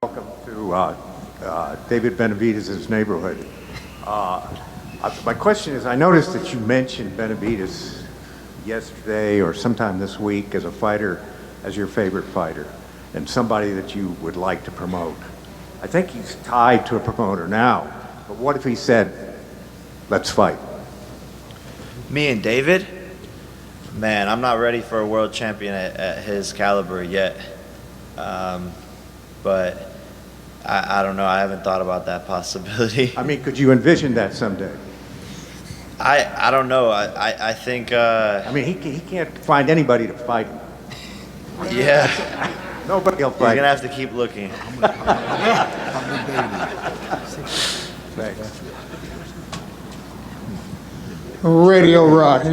Welcome to David Benavidez' neighborhood. My question is, I noticed that you mentioned Benavidez yesterday or sometime this week as a fighter, as your favorite fighter, and somebody that you would like to promote. I think he's tied to a promoter now, but what if he said, let's fight? Me and David? Man, I'm not ready for a world champion at his caliber yet. But I don't know. I haven't thought about that possibility. I mean, could you envision that someday? I don't know. I think. I mean, he can't find anybody to fight him. Yeah. Nobody will fight. You're gonna have to keep looking. Thanks. Radio Rock.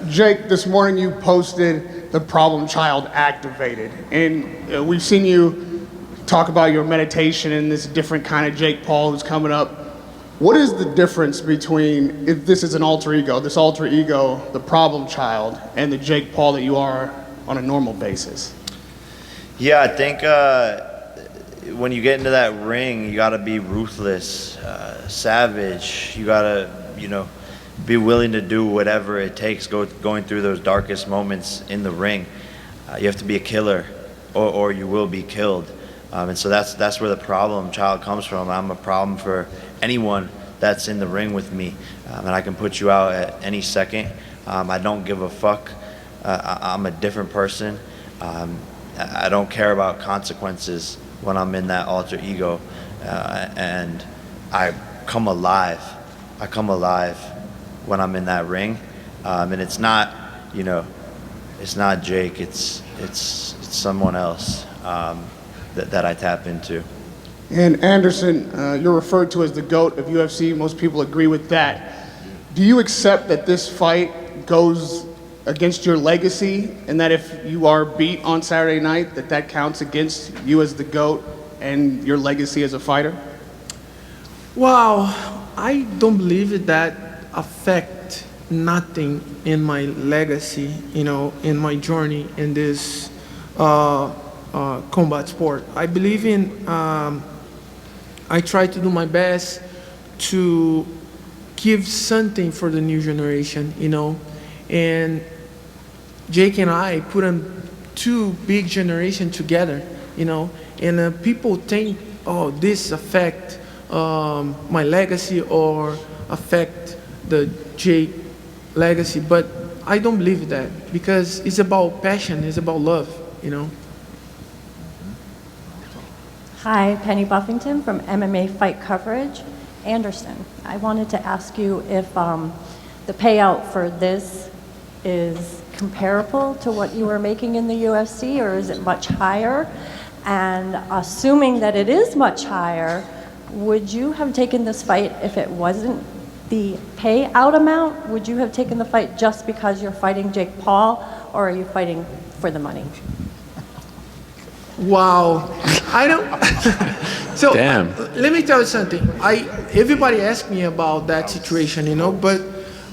Jake, this morning you posted the problem child activated, and we've seen you talk about your meditation and this different kind of Jake Paul who's coming up. What is the difference between, if this is an alter ego, this alter ego, the problem child, and the Jake Paul that you are on a normal basis? Yeah, I think when you get into that ring, you got to be ruthless, savage. You got to, be willing to do whatever it takes going through those darkest moments in the ring. You have to be a killer, or you will be killed. And so that's where the problem child comes from. I'm a problem for anyone that's in the ring with me, and I can put you out at any second. I don't give a fuck. I'm a different person. I don't care about consequences when I'm in that alter ego, and I come alive. I come alive when I'm in that ring, and it's not, it's not Jake. It's someone else that I tap into. And Anderson, you're referred to as the GOAT of UFC. Most people agree with that. Do you accept that this fight goes against your legacy, and that if you are beat on Saturday night, that counts against you as the GOAT and your legacy as a fighter? Well, I don't believe that affect nothing in my legacy, in my journey in this combat sport. I believe in, I try to do my best to give something for the new generation, and Jake and I put on two big generations together, and people think, oh, this affect my legacy or affect the Jake legacy, but I don't believe that, because it's about passion, it's about love, Hi, Penny Buffington from MMA Fight Coverage. Anderson, I wanted to ask you if the payout for this is comparable to what you were making in the UFC, or is it much higher? And assuming that it is much higher, would you have taken this fight if it wasn't the payout amount? Would you have taken the fight just because you're fighting Jake Paul, or are you fighting for the money? Wow, I don't. So Damn. Let me tell you something. Everybody asks me about that situation, but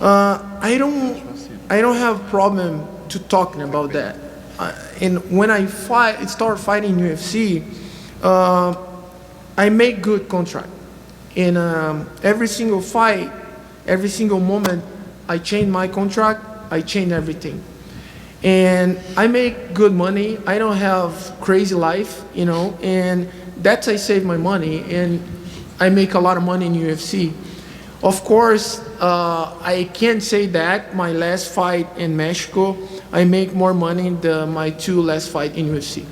I don't have problem to talking about that. And when I start fighting UFC, I make good contract. In every single fight, every single moment, I change my contract. I change everything. And I make good money. I don't have crazy life, and that's I save my money, and I make a lot of money in UFC. Of course, I can't say that my last fight in Mexico, I make more money than my two last fight in UFC.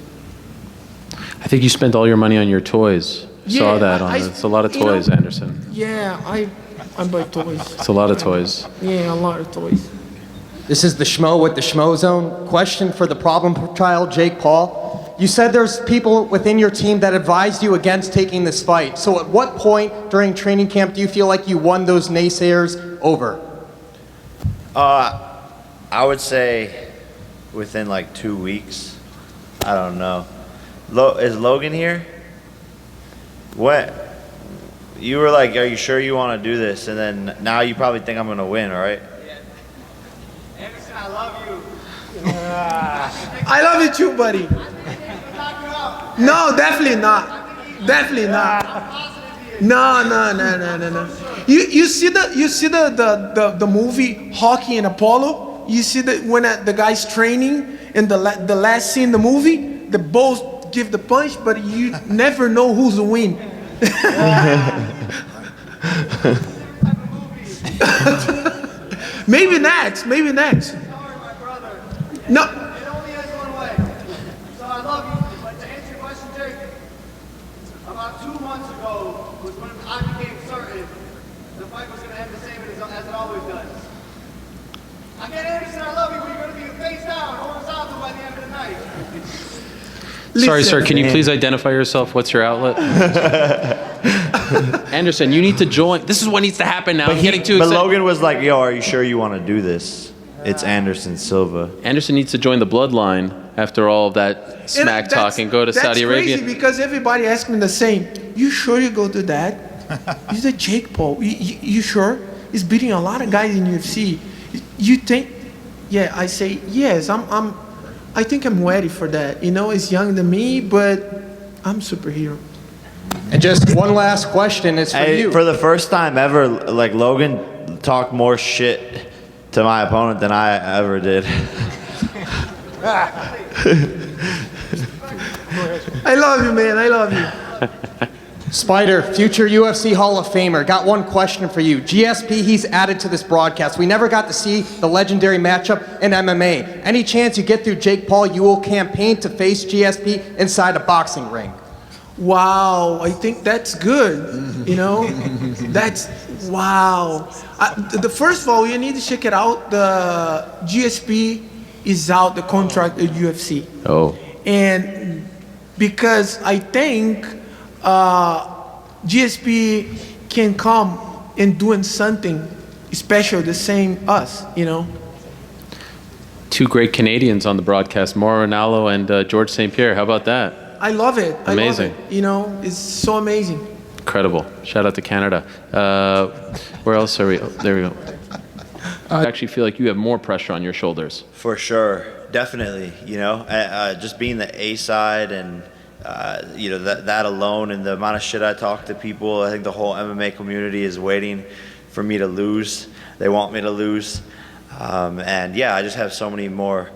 I think you spent all your money on your toys. Saw that on it's a lot of toys, Anderson. Yeah, I buy toys. It's a lot of toys. Yeah, a lot of toys. This is the Schmo with the Schmo Zone. Question for the problem child, Jake Paul. You said there's people within your team that advised you against taking this fight. So at what point during training camp do you feel like you won those naysayers over? I would say within like 2 weeks. I don't know. Is Logan here? What? You were like, are you sure you want to do this? And then now you probably think I'm going to win, all right? I love you too, buddy. No, definitely not. Definitely not. No. You see the movie Hockey and Apollo? You see that when the guy's training and the last scene in the movie, they both give the punch, but you never know who's the win. Maybe next. No. It only has one way. So I love you, but to answer your question, Jake, about 2 months ago was when I became certain the fight was going to end the same as it always does. Again, Anderson, I love you, but you're going to be face down, horizontal by the end of the night. Sorry, sir, can you please identify yourself? What's your outlet? Anderson, you need to join. This is what needs to happen now. I'm getting too excited. But Logan was like, yo, are you sure you want to do this? It's Anderson Silva. Anderson needs to join the bloodline after all of that smack talk and go to Saudi Arabia. That's crazy because everybody asks me the same. You sure you go to that? He's a Jake Paul. You sure? He's beating a lot of guys in UFC. You think? Yeah, I say yes. I think I'm ready for that. You know, he's younger than me, but I'm superhero. And just one last question is for you. For the first time ever, like Logan talked more shit to my opponent than I ever did. I love you, man. I love you. Spider, future UFC Hall of Famer, got one question for you. GSP, he's added to this broadcast. We never got to see the legendary matchup in MMA. Any chance you get through Jake Paul, you will campaign to face GSP inside a boxing ring? Wow, I think that's good. You know, that's wow. First of all, you need to check it out. The GSP is out the contract at UFC. Oh. And because I think GSP can come and doing something special, the same us, you know. Two great Canadians on the broadcast, Mauro Ranallo and George St. Pierre. How about that? I love it. Amazing. I love it. You know, it's so amazing. Incredible. Shout out to Canada. Where else are we? Oh, there we go. I actually feel like you have more pressure on your shoulders. For sure, definitely. You know, just being the A side and you know that alone, and the amount of shit I talk to people. I think the whole MMA community is waiting for me to lose. They want me to lose, and yeah, I just have so many more.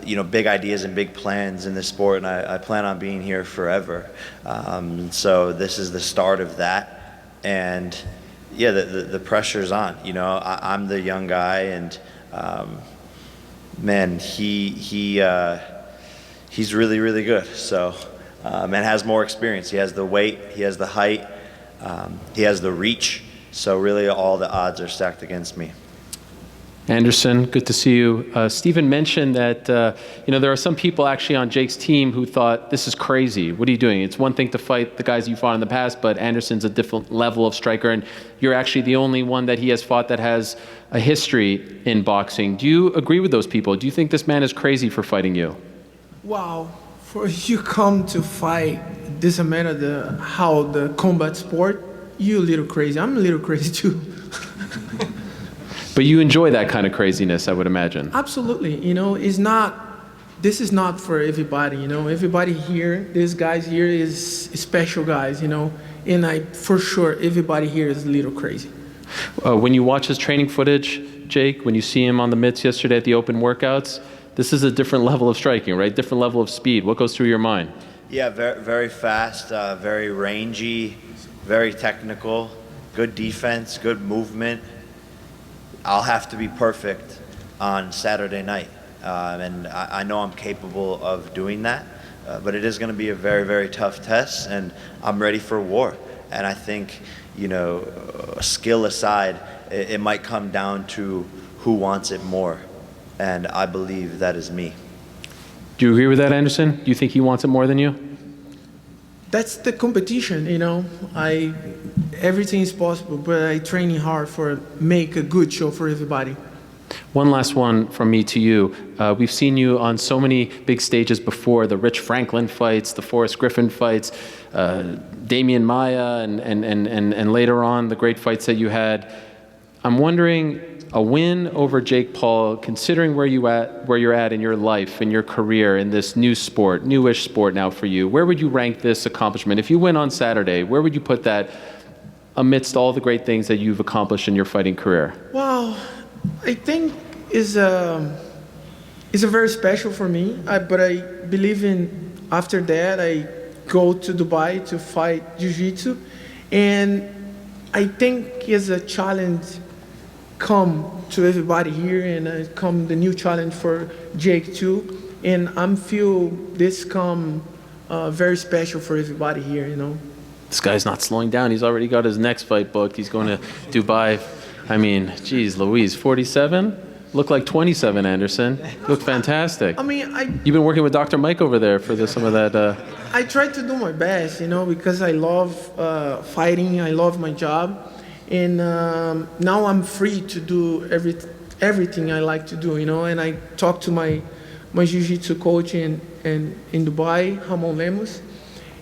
You know, big ideas and big plans in this sport, and I plan on being here forever. So this is the start of that, and yeah, the pressure's on. You know, I'm the young guy, and man, he's really, really good. So, and has more experience. He has the weight, he has the height, he has the reach. So really, all the odds are stacked against me. Anderson, good to see you. Stephen mentioned that you know, there are some people actually on Jake's team who thought, this is crazy. What are you doing? It's one thing to fight the guys you fought in the past, but Anderson's a different level of striker, and you're actually the only one that he has fought that has a history in boxing. Do you agree with those people? Do you think this man is crazy for fighting you? Wow, for you come to fight this man of how the combat sport, you a little crazy. I'm a little crazy too. But you enjoy that kind of craziness, I would imagine. Absolutely. You know, this is not for everybody, you know. Everybody here, these guys here is special guys, you know. And for sure, everybody here is a little crazy. When you watch his training footage, Jake, when you see him on the mitts yesterday at the open workouts, this is a different level of striking, right? Different level of speed. What goes through your mind? Yeah, very, very fast, very rangy, very technical, good defense, good movement. I'll have to be perfect on Saturday night, and I know I'm capable of doing that, but it is going to be a very, very tough test, and I'm ready for war. And I think, you know, skill aside, it might come down to who wants it more, and I believe that is me. Do you agree with that, Anderson? Do you think he wants it more than you? That's the competition, you know. Everything is possible, but I training hard for make a good show for everybody. One last one from me to you. We've seen you on so many big stages before, the Rich Franklin fights, the Forrest Griffin fights, Damian Maia, and later on, the great fights that you had. I'm wondering, a win over Jake Paul, considering where you're at in your life, in your career, in this new sport, newish sport now for you, where would you rank this accomplishment? If you win on Saturday, where would you put that amidst all the great things that you've accomplished in your fighting career? Well, I think is a very special for me. But I believe in after that I go to Dubai to fight Jiu-Jitsu, and I think is a challenge come to everybody here, and come the new challenge for Jake too. And I'm feel this come very special for everybody here, you know. This guy's not slowing down. He's already got his next fight booked. He's going to Dubai. I mean, geez, Louise, 47? Look like 27, Anderson. You look fantastic. I mean, You've been working with Dr. Mike over there for some of that. I try to do my best, you know, because I love fighting. I love my job. And now I'm free to do everything I like to do, you know. And I talk to my jiu-jitsu coach in Dubai, Ramon Lemos,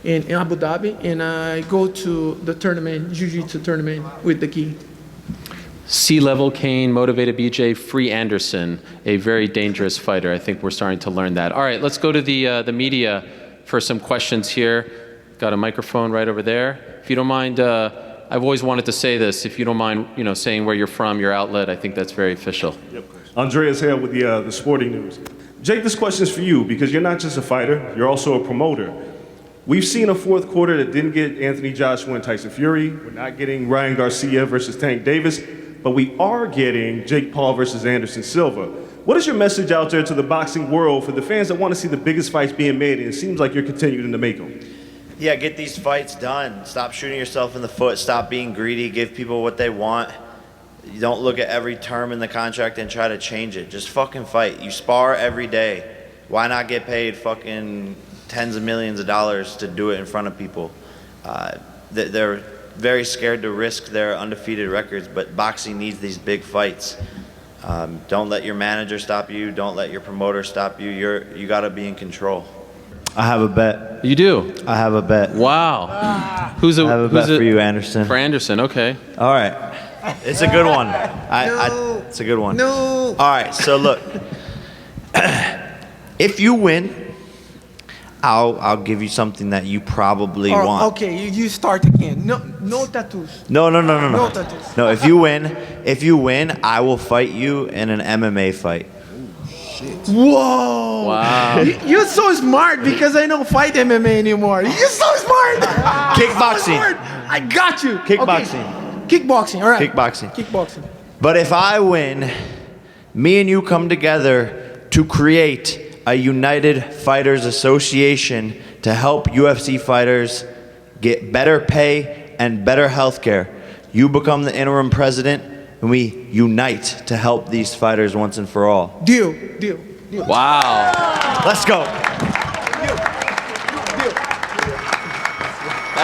in Abu Dhabi, and I go to the tournament, jiu-jitsu tournament with the gi. C-level Kane, motivated BJ, free Anderson, a very dangerous fighter. I think we're starting to learn that. All right, let's go to the media for some questions here. Got a microphone right over there. If you don't mind, I've always wanted to say this. If you don't mind, you know, saying where you're from, your outlet, I think that's very official. Yep. Andreas Hale with the Sporting News. Jake, this question is for you because you're not just a fighter, you're also a promoter. We've seen a fourth quarter that didn't get Anthony Joshua and Tyson Fury. We're not getting Ryan Garcia versus Tank Davis, but we are getting Jake Paul versus Anderson Silva. What is your message out there to the boxing world for the fans that want to see the biggest fights being made, and it seems like you're continuing to make them? Yeah, get these fights done. Stop shooting yourself in the foot. Stop being greedy. Give people what they want. You don't look at every term in the contract and try to change it. Just fucking fight. You spar every day. Why not get paid fucking tens of millions of dollars to do it in front of people? They're very scared to risk their undefeated records, but boxing needs these big fights. Don't let your manager stop you. Don't let your promoter stop you. You got to be in control. I have a bet. You do? I have a bet. Wow. I have a bet for you, Anderson. For Anderson, okay. All right. It's a good one. It's a good one. No. All right, so look. If you win, I'll give you something that you probably want. Okay, you start again. No tattoos. No. No tattoos. No, if you win, I will fight you in an MMA fight. Whoa! Wow. You're so smart because I don't fight MMA anymore. You're so smart. Kickboxing. So smart. I got you. Kickboxing. Okay. Kickboxing. All right. Kickboxing. But if I win, me and you come together to create a United Fighters Association to help UFC fighters get better pay and better health care. You become the interim president, and we unite to help these fighters once and for all. Deal. Wow. Let's go.